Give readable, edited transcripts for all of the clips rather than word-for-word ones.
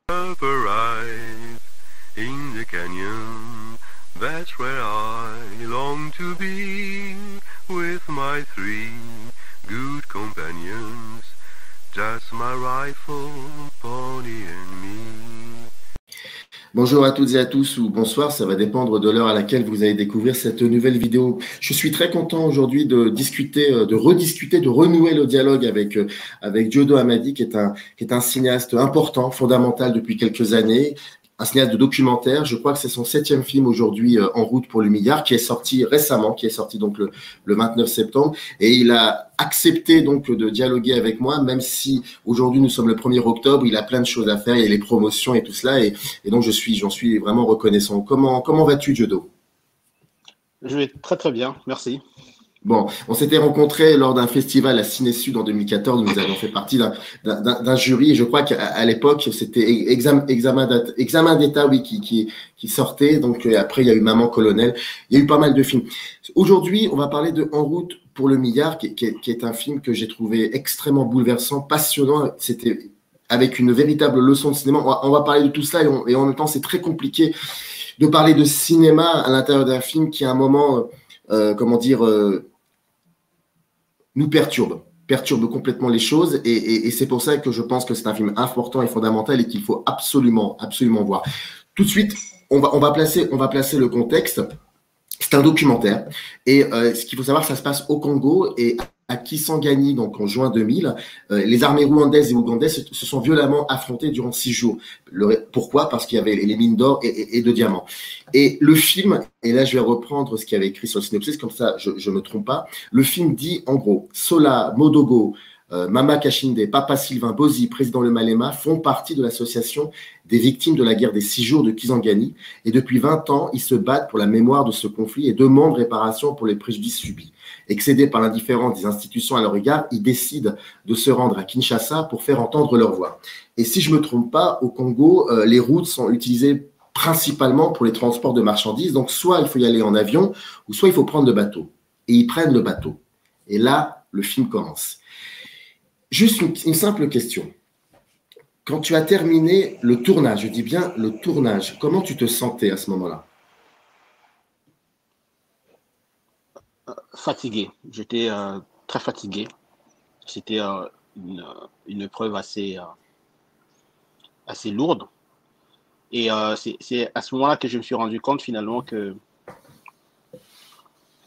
Up arrive in the canyon, that's where I long to be, with my three good companions, just my rifle, pony and me. Bonjour à toutes et à tous, ou bonsoir, ça va dépendre de l'heure à laquelle vous allez découvrir cette nouvelle vidéo. Je suis très content aujourd'hui de discuter, de rediscuter, de renouer le dialogue avec Diodo Amadi, qui est un cinéaste important, fondamental depuis quelques années, un cinéaste de documentaire. Je crois que c'est son 7e film aujourd'hui, En route pour le milliard, qui est sorti récemment, qui est sorti donc le 29 septembre. Et il a accepté donc de dialoguer avec moi, même si aujourd'hui nous sommes le 1er octobre, il a plein de choses à faire, il y a les promotions et tout cela. Et donc j'en suis vraiment reconnaissant. Comment vas-tu, Diodo? Je vais très très bien, merci. Bon, on s'était rencontrés lors d'un festival à Ciné-Sud en 2014, nous avions fait partie d'un jury, et je crois qu'à l'époque, c'était Examen d'État, oui, qui sortait, donc après il y a eu Maman Colonel, il y a eu pas mal de films. Aujourd'hui, on va parler de En route pour le milliard, qui est un film que j'ai trouvé extrêmement bouleversant, passionnant, c'était avec une véritable leçon de cinéma. On va parler de tout ça, et en même temps, c'est très compliqué de parler de cinéma à l'intérieur d'un film qui, à un moment, nous perturbe complètement les choses, et c'est pour ça que je pense que c'est un film important et fondamental et qu'il faut absolument voir. Tout de suite, on va placer le contexte. C'est un documentaire, et ce qu'il faut savoir, ça se passe au Congo, et à Kisangani, donc en juin 2000, les armées rwandaises et ougandaises se sont violemment affrontées durant 6 jours. Pourquoi? Parce qu'il y avait les mines d'or et de diamants. Et le film, et là je vais reprendre ce qu'il y avait écrit sur le synopsis, comme ça je ne me trompe pas, le film dit en gros, Sola, Modogo, Mama Kashinde, Papa Sylvain Bozi, président Le Malema, font partie de l'association des victimes de la guerre des 6 jours de Kisangani, et depuis 20 ans, ils se battent pour la mémoire de ce conflit et demandent réparation pour les préjudices subis. Excédés par l'indifférence des institutions à leur égard, ils décident de se rendre à Kinshasa pour faire entendre leur voix. Et si je ne me trompe pas, au Congo, les routes sont utilisées principalement pour les transports de marchandises, donc soit il faut y aller en avion, ou soit il faut prendre le bateau. Et ils prennent le bateau. Et là, le film commence. Juste une simple question. Quand tu as terminé le tournage, je dis bien le tournage, comment tu te sentais à ce moment-là? Fatigué, j'étais très fatigué. C'était une épreuve assez lourde. Et c'est à ce moment-là que je me suis rendu compte finalement que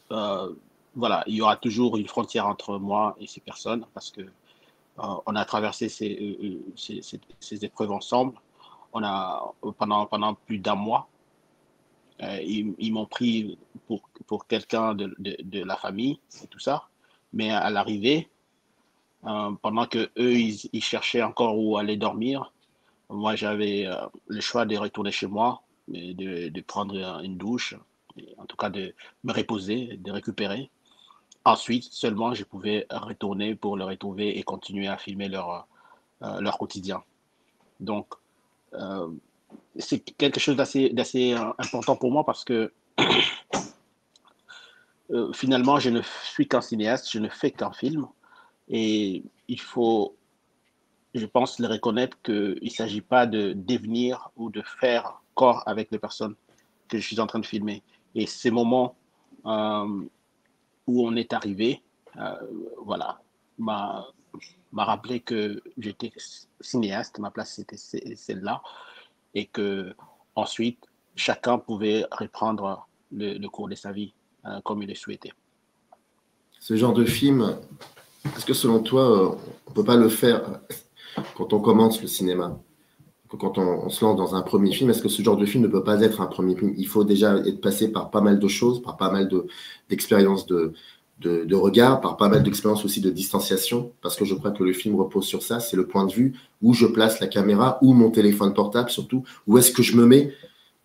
voilà, il y aura toujours une frontière entre moi et ces personnes, parce que on a traversé ces épreuves ensemble. On a pendant plus d'1 mois. Ils m'ont pris pour quelqu'un de la famille et tout ça. Mais à l'arrivée, pendant que eux ils cherchaient encore où aller dormir, moi j'avais le choix de retourner chez moi, et de prendre une douche, et en tout cas de me reposer, de récupérer. Ensuite seulement je pouvais retourner pour le retrouver et continuer à filmer leur quotidien. Donc c'est quelque chose d'assez important pour moi, parce que finalement, je ne suis qu'un cinéaste, je ne fais qu'un film, et il faut, je pense, le reconnaître qu'il ne s'agit pas de devenir ou de faire corps avec les personnes que je suis en train de filmer. Et ces moments où on est arrivé, voilà, m'a rappelé que j'étais cinéaste, ma place c'était celle-là, et que ensuite chacun pouvait reprendre le cours de sa vie comme il le souhaitait. Ce genre de film, est-ce que selon toi, on ne peut pas le faire quand on commence le cinéma? Quand on se lance dans un premier film, est-ce que ce genre de film ne peut pas être un premier film? Il faut déjà être passé par pas mal de choses, par pas mal d'expériences de regard, par pas mal d'expériences aussi de distanciation, parce que je crois que le film repose sur ça, c'est le point de vue, où je place la caméra, ou mon téléphone portable surtout, où est-ce que je me mets?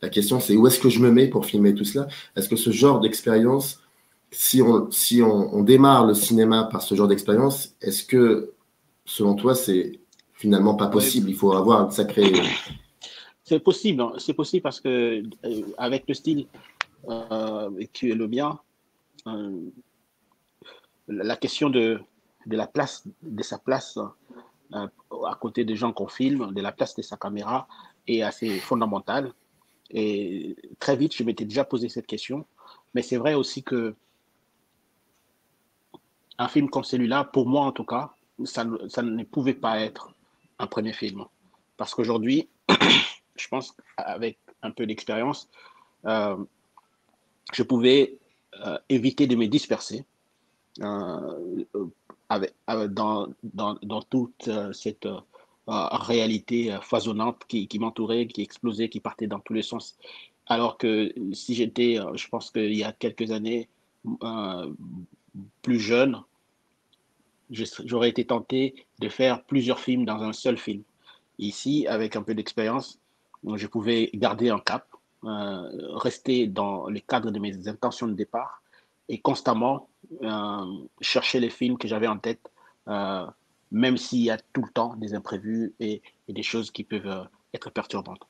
La question c'est où est-ce que je me mets pour filmer tout cela? Est-ce que ce genre d'expérience, si on démarre le cinéma par ce genre d'expérience, est-ce que selon toi c'est finalement pas possible? Il faut avoir un sacré... C'est possible parce que avec le style qui est le mien, la question de sa place à côté des gens qu'on filme, de la place de sa caméra est assez fondamentale. Et très vite, je m'étais déjà posé cette question. Mais c'est vrai aussi que un film comme celui-là, pour moi en tout cas, ça ne pouvait pas être un premier film. Parce qu'aujourd'hui, je pense qu'avec un peu d'expérience, euh, je pouvais éviter de me disperser euh, dans toute cette réalité foisonnante qui m'entourait, qui explosait, qui partait dans tous les sens. Alors que si j'étais, je pense qu'il y a quelques années, euh, plus jeune, j'aurais été tenté de faire plusieurs films dans un seul film. Ici, avec un peu d'expérience, je pouvais garder un cap, rester dans le cadre de mes intentions de départ et constamment chercher les films que j'avais en tête, euh, même s'il y a tout le temps des imprévus et des choses qui peuvent être perturbantes.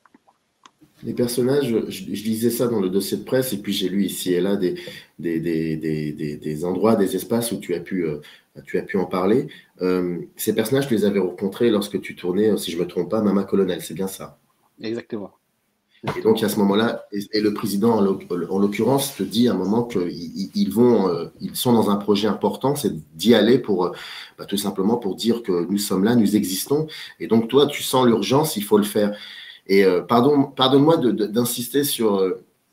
Les personnages, je lisais ça dans le dossier de presse et puis j'ai lu ici et là des endroits, des espaces où tu as pu en parler. Ces personnages, tu les avais rencontrés lorsque tu tournais, si je me trompe pas, Mama Colonel, c'est bien ça. Exactement. Et donc à ce moment-là, et le président en l'occurrence te dit à un moment ils sont dans un projet important, c'est d'y aller pour tout simplement pour dire que nous sommes là, nous existons. Et donc toi, tu sens l'urgence, il faut le faire. Et pardonne-moi d'insister sur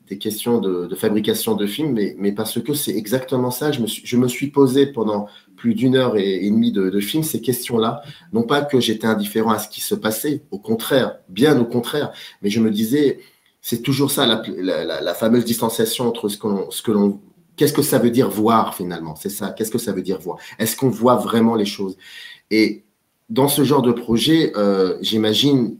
des questions de fabrication de films, mais parce que c'est exactement ça. Je me suis posé pendant plus d'une heure et demie de film ces questions-là. Non pas que j'étais indifférent à ce qui se passait, au contraire, bien au contraire, mais je me disais, c'est toujours ça, la fameuse distanciation entre qu'est-ce que ça veut dire voir finalement? C'est ça, qu'est-ce que ça veut dire voir? Est-ce qu'on voit vraiment les choses? Et dans ce genre de projet, j'imagine,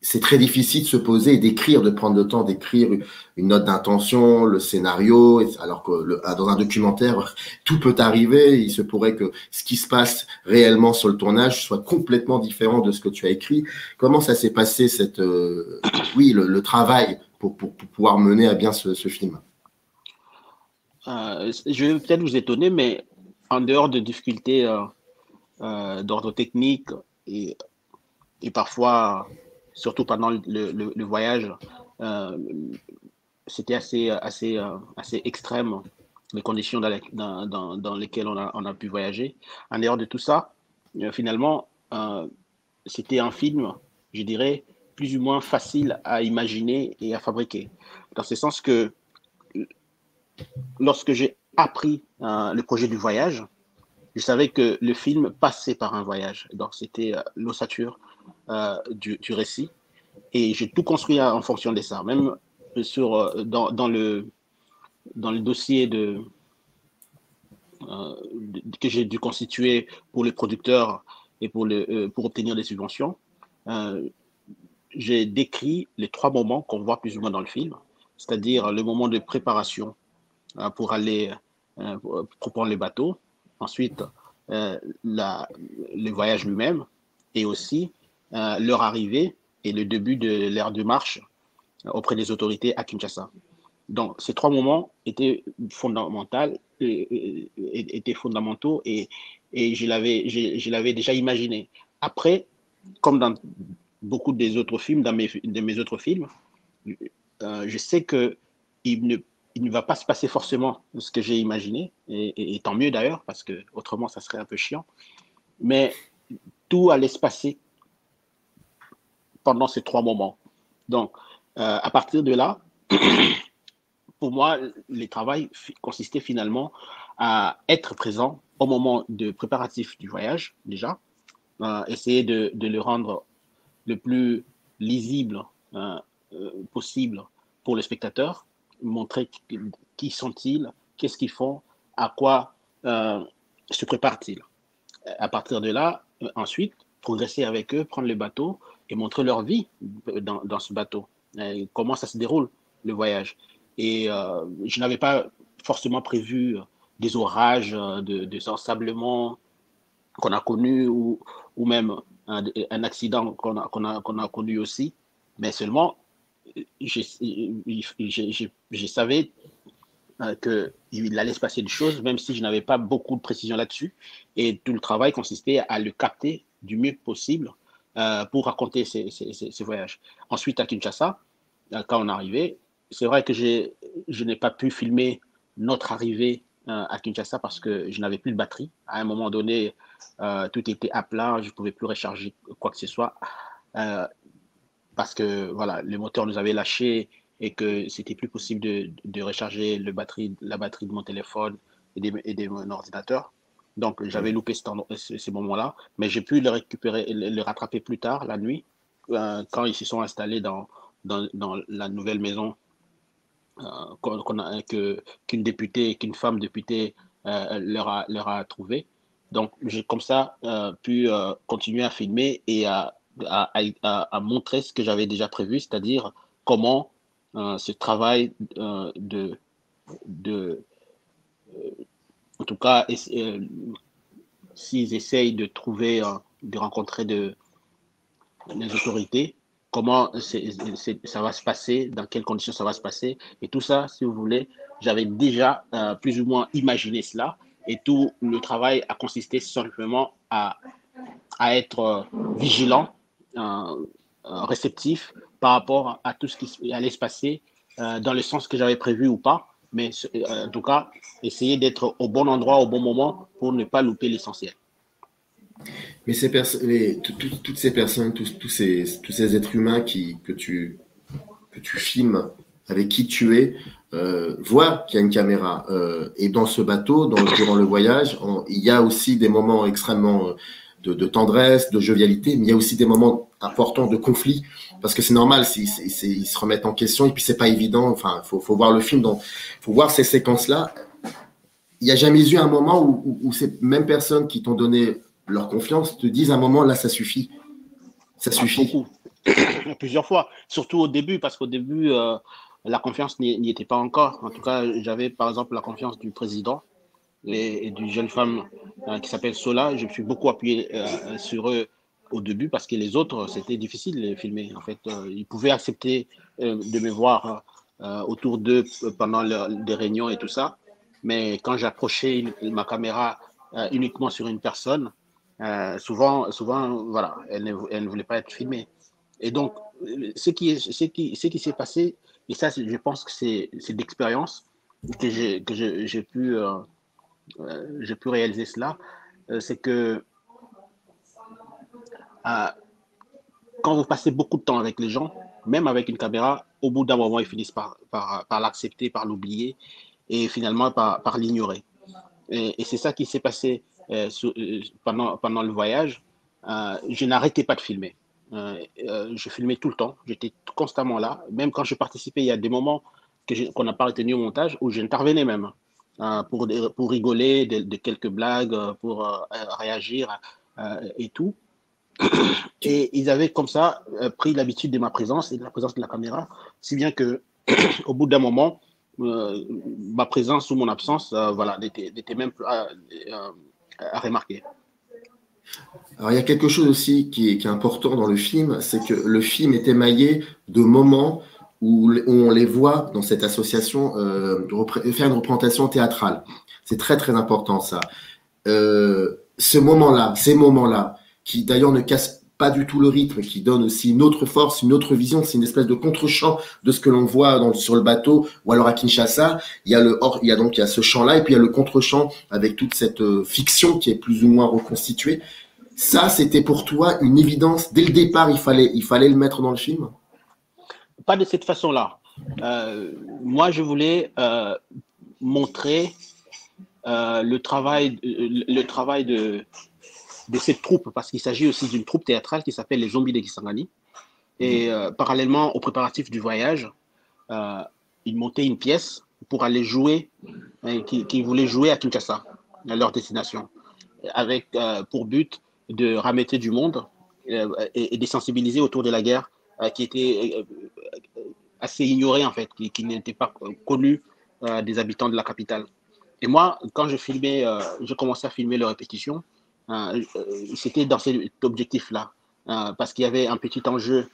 c'est très difficile de se poser et d'écrire, de prendre le temps d'écrire une note d'intention, le scénario, alors que dans un documentaire, tout peut arriver. Il se pourrait que ce qui se passe réellement sur le tournage soit complètement différent de ce que tu as écrit. Comment ça s'est passé, le travail pour pouvoir mener à bien ce film? Je vais peut-être vous étonner, mais en dehors de difficultés d'ordre technique et, et parfois surtout pendant le voyage, euh, c'était assez extrême les conditions dans lesquelles on a pu voyager. En dehors de tout ça, finalement, c'était un film, je dirais, plus ou moins facile à imaginer et à fabriquer. Dans ce sens que lorsque j'ai appris le projet du voyage, je savais que le film passait par un voyage. Donc, c'était l'ossature du récit. Et j'ai tout construit en fonction de ça. Même dans le dossier que j'ai dû constituer pour les producteurs et pour obtenir des subventions, euh, j'ai décrit les 3 moments qu'on voit plus ou moins dans le film, c'est-à-dire le moment de préparation pour aller pour prendre le bateau, ensuite le voyage lui-même et aussi leur arrivée et le début de l'ère de marche auprès des autorités à Kinshasa. Donc, ces 3 moments étaient fondamentaux, et je l'avais déjà imaginé. Après, comme dans beaucoup des autres films, de mes autres films, je sais que il ne va pas se passer forcément ce que j'ai imaginé, et tant mieux d'ailleurs, parce que autrement ça serait un peu chiant. Mais tout allait se passer pendant ces 3 moments. Donc, à partir de là, pour moi, le travail consistait finalement à être présent au moment de préparatif du voyage, déjà, essayer de le rendre le plus lisible possible pour le spectateur, montrer qui sont-ils, qu'est-ce qu'ils font, à quoi se préparent-ils. À partir de là, ensuite, progresser avec eux, prendre le bateau et montrer leur vie dans ce bateau, comment ça se déroule, le voyage. Et je n'avais pas forcément prévu des orages, des ensablements qu'on a connus, ou même un accident qu'on a connu aussi, mais seulement je savais qu'il allait se passer des choses, même si je n'avais pas beaucoup de précision là-dessus. Et tout le travail consistait à le capter du mieux possible pour raconter ces voyages. Ensuite, à Kinshasa, quand on est arrivé, c'est vrai que je n'ai pas pu filmer notre arrivée à Kinshasa parce que je n'avais plus de batterie. À un moment donné, tout était à plat, je ne pouvais plus recharger quoi que ce soit parce que voilà, le moteur nous avait lâché et que c'était plus possible de recharger la batterie de mon téléphone et de mon ordinateur. Donc, j'avais loupé ces moments-là, mais j'ai pu le récupérer, le rattraper plus tard, la nuit, quand ils se sont installés dans la nouvelle maison qu'une députée, qu'une femme députée leur a trouvé. Donc, j'ai comme ça pu continuer à filmer et à montrer ce que j'avais déjà prévu, c'est-à-dire comment ce travail en tout cas, s'ils essayent de trouver, de rencontrer les autorités, comment ça va se passer, dans quelles conditions ça va se passer. Et tout ça, si vous voulez, j'avais déjà plus ou moins imaginé cela. Et tout le travail a consisté simplement à être vigilant, réceptif par rapport à tout ce qui allait se passer dans le sens que j'avais prévu ou pas. Mais en tout cas, essayer d'être au bon endroit, au bon moment pour ne pas louper l'essentiel. Mais toutes ces personnes, tous ces êtres humains que tu filmes, avec qui tu es, voient qu'il y a une caméra. Et dans ce bateau, durant le voyage, il y a aussi des moments extrêmement de tendresse, de jovialité, mais il y a aussi des moments importants de conflit, parce que c'est normal, ils se remettent en question, et puis c'est pas évident. Enfin, faut voir le film, faut voir ces séquences-là. Il n'y a jamais eu un moment où ces mêmes personnes qui t'ont donné leur confiance te disent à un moment, là, ça suffit. Ça suffit. Beaucoup. Plusieurs fois, surtout au début, parce qu'au début, la confiance n'y était pas encore. En tout cas, j'avais par exemple la confiance du président et d'une jeune femme qui s'appelle Sola. Je me suis beaucoup appuyé sur eux au début parce que les autres, c'était difficile de les filmer. En fait, ils pouvaient accepter de me voir autour d'eux pendant des réunions et tout ça. Mais quand j'approchais ma caméra uniquement sur une personne, souvent, voilà, elle ne voulait pas être filmée. Et donc, ce qui s'est passé, et ça, je pense que c'est d'expérience que j'ai pu réaliser cela, c'est que quand vous passez beaucoup de temps avec les gens, même avec une caméra, au bout d'un moment, ils finissent par l'accepter, par l'oublier et finalement par l'ignorer. Et c'est ça qui s'est passé pendant le voyage. Je n'arrêtais pas de filmer. Je filmais tout le temps, j'étais constamment là. Même quand je participais, il y a des moments qu'on n'a pas retenu au montage où j'intervenais même pour rigoler de quelques blagues, pour réagir et tout. Et ils avaient comme ça pris l'habitude de ma présence et de la présence de la caméra, si bien que au bout d'un moment, ma présence ou mon absence voilà, n'était même plus à remarquer. Alors, il y a quelque chose aussi qui est important dans le film, c'est que le film est émaillé de moments où on les voit dans cette association faire une représentation théâtrale. C'est très, très important, ça. Ces moments-là, qui d'ailleurs ne cassent pas du tout le rythme, qui donnent aussi une autre force, une autre vision, c'est une espèce de contre-champ de ce que l'on voit sur le bateau, ou alors à Kinshasa, il y a ce champ-là, et puis il y a le contre-champ avec toute cette fiction qui est plus ou moins reconstituée. Ça, c'était pour toi une évidence. Dès le départ, il fallait le mettre dans le film? Pas de cette façon-là. Moi, je voulais montrer le travail de cette troupe, parce qu'il s'agit aussi d'une troupe théâtrale qui s'appelle les Zombies de Kisangani. Et parallèlement aux préparatifs du voyage, ils montaient une pièce pour aller jouer, qui voulaient jouer à Kinshasa, à leur destination, avec pour but de rameter du monde et de sensibiliser autour de la guerre qui était assez ignorée en fait, qui n'était pas connue des habitants de la capitale. Et moi, quand je commençais à filmer les répétitions, c'était dans cet objectif-là, parce qu'il y avait un petit enjeu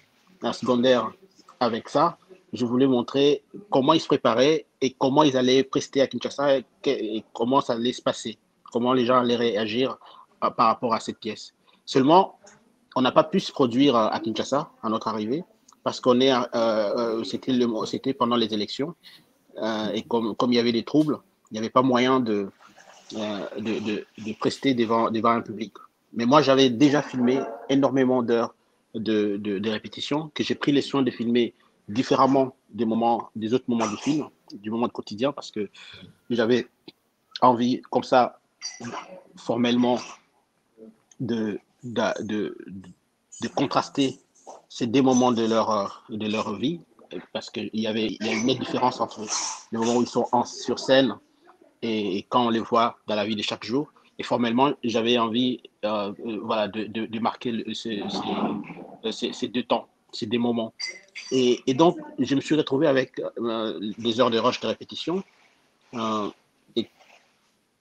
secondaire avec ça. Je voulais montrer comment ils se préparaient et comment ils allaient prester à Kinshasa et comment ça allait se passer, comment les gens allaient réagir par rapport à cette pièce. Seulement, on n'a pas pu se produire à Kinshasa à notre arrivée parce qu'on est, c'était pendant les élections et comme il y avait des troubles, il n'y avait pas moyen de prester devant un public. Mais moi, j'avais déjà filmé énormément d'heures de répétition que j'ai pris les soins de filmer différemment des autres moments du film, du moment de quotidien, parce que j'avais envie, comme ça, formellement, de contraster ces deux moments de leur vie, parce qu'il y a une nette différence entre le moment où ils sont sur scène et quand on les voit dans la vie de chaque jour. Et formellement, j'avais envie voilà, de marquer ces deux temps, ces deux moments. Et donc, je me suis retrouvé avec des heures de rush de répétition et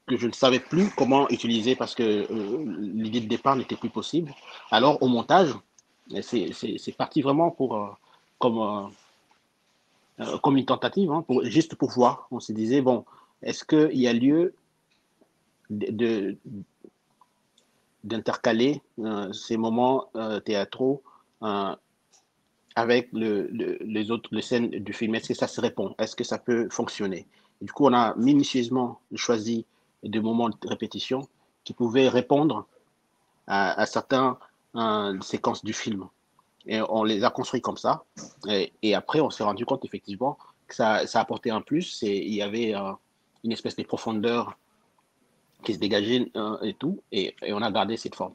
que je ne savais plus comment utiliser parce que l'idée de départ n'était plus possible. Alors, au montage, c'est parti vraiment comme une tentative, hein, juste pour voir. On se disait, bon, est-ce qu'il y a lieu d'intercaler ces moments théâtraux avec les scènes du film? Est-ce que ça se répond? Est-ce que ça peut fonctionner? Et du coup, on a minutieusement choisi des moments de répétition qui pouvaient répondre à certaines séquences du film. Et on les a construits comme ça. Et après, on s'est rendu compte effectivement que ça apportait un plus. Et il y avait une espèce de profondeur qui se dégageait et tout. Et on a gardé cette forme.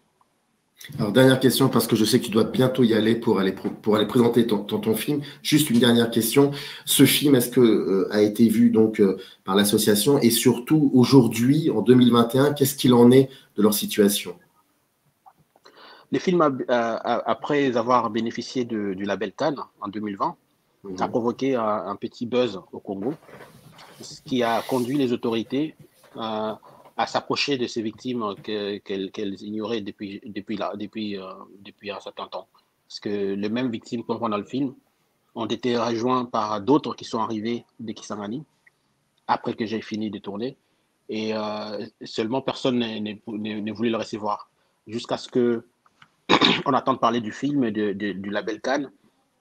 Alors, dernière question, parce que je sais que tu dois bientôt y aller pour aller présenter ton film. Juste une dernière question. Ce film, est-ce que a été vu donc par l'association? Et surtout, aujourd'hui, en 2021, qu'est-ce qu'il en est de leur situation? Le film, après avoir bénéficié du label Cannes en 2020, a provoqué un petit buzz au Congo, ce qui a conduit les autorités à s'approcher de ces victimes qu'elles ignoraient depuis un certain temps. Parce que les mêmes victimes qu'on voit dans le film ont été rejoints par d'autres qui sont arrivés de Kisangani après que j'ai fini de tourner. Et seulement personne n'a voulu le recevoir. Jusqu'à ce que on attend de parler du film et du label Cannes.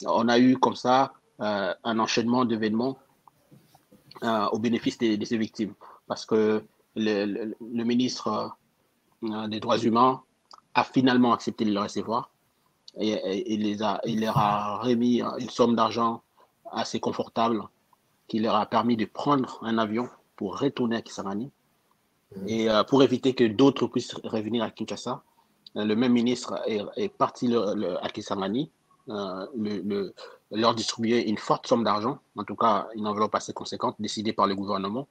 On a eu comme ça un enchaînement d'événements au bénéfice de ces victimes. Parce que le ministre des Droits humains a finalement accepté de le recevoir et il leur a remis une somme d'argent assez confortable qui leur a permis de prendre un avion pour retourner à Kisangani et pour éviter que d'autres puissent revenir à Kinshasa. Le même ministre est parti à Kisangani, leur distribuer une forte somme d'argent, en tout cas une enveloppe assez conséquente décidée par le gouvernement.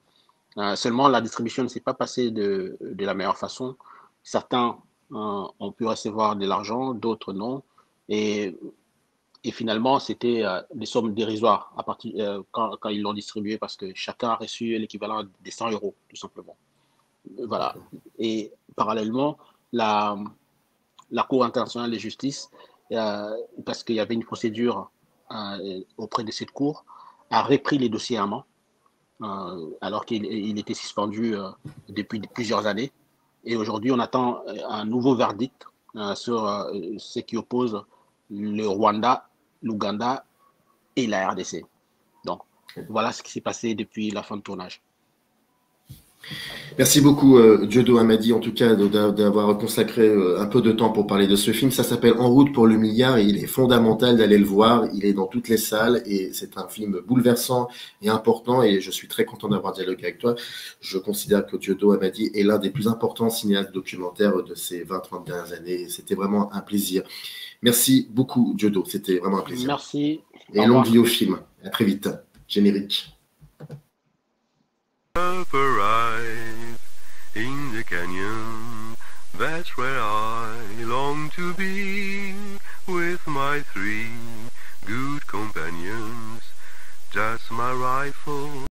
Seulement, la distribution ne s'est pas passée de la meilleure façon. Certains ont pu recevoir de l'argent, d'autres non. Et finalement, c'était des sommes dérisoires quand ils l'ont distribué parce que chacun a reçu l'équivalent des 100 euros, tout simplement. Voilà. Et parallèlement, la Cour internationale de justice, parce qu'il y avait une procédure auprès de cette Cour, a repris les dossiers à main, alors qu'il était suspendu depuis plusieurs années. Et aujourd'hui, on attend un nouveau verdict sur ce qui oppose le Rwanda, l'Ouganda et la RDC. Donc, voilà ce qui s'est passé depuis la fin de tournage. Merci beaucoup Diodo Amadi en tout cas d'avoir consacré un peu de temps pour parler de ce film. Ça s'appelle En route pour le milliard et il est fondamental d'aller le voir. Il est dans toutes les salles et c'est un film bouleversant et important et je suis très content d'avoir dialogué avec toi. Je considère que Diodo Amadi est l'un des plus importants cinéastes documentaires de ces 20-30 dernières années. C'était vraiment un plaisir. Merci beaucoup Diodo, c'était vraiment un plaisir. Merci. Et longue vie au film. À très vite. Générique. Up arrive in the canyon, that's where I long to be, with my 3 good companions, just my rifle.